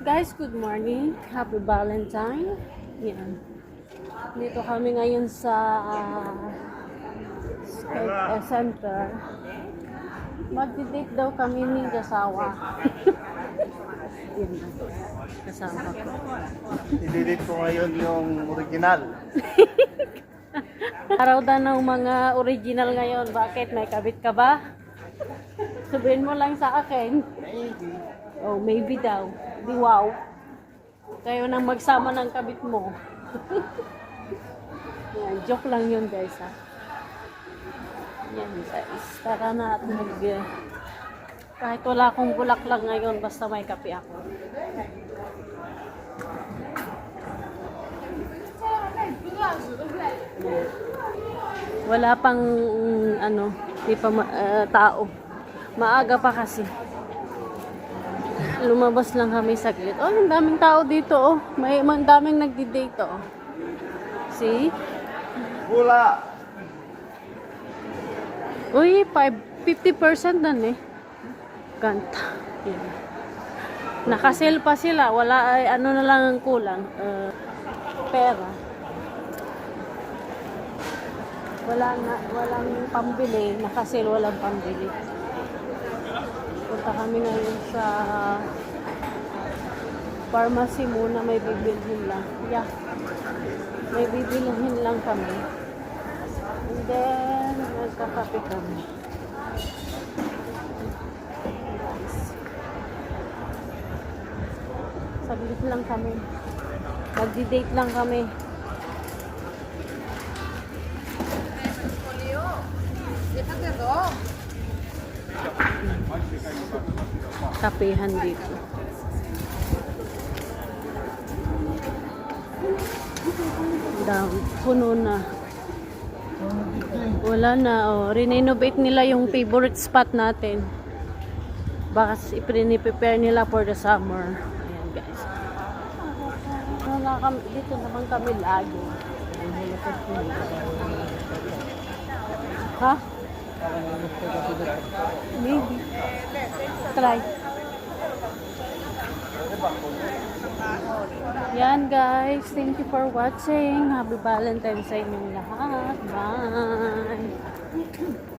Guys, good morning. Happy Valentine. Yan. Dito kami ngayon sa center. Mag-date daw kami ni Gasawa. Yan na. Kasama ko. I-delete ko ngayon yung original. Araw daw ng mga original ngayon. Bakit? May kabit ka ba? Sabihin mo lang sa akin. Maybe. Oh, maybe daw. Di wow. Kayo nang magsama ng kabit mo. Yan, joke lang yun guys ha. Yan guys. Tara na at kahit wala akong bulaklak ngayon, basta may kape ako. Wala pang ano, di pa tao. Maaga pa kasi. Lumabas lang kami saglit. Oh, ang daming tao dito oh. May daming nagdi-date oh. See? Bula! Uy, 50% na eh. Ganta. Yan. Nakasale pa sila. Wala ay ano na lang ang kulang. Pera. Walang pambili. Nakasale, walang pambili. Punta kami ngayon sa pharmacy muna. May bibilhin lang. Yeah. May bibilhin lang kami. And then, nagkakape kami. Saglit lang kami. Magdi-date lang kami. Kapehan dito. Down. Puno na. Wala na. Oh. Renovate nila yung favorite spot natin. Baka i-prepare nila for the summer. Ayan guys. Dito naman kami lagi. Ha? Maybe. Try. Yan guys. Thank you for watching. Happy Valentine's sa inyong lahat. Bye.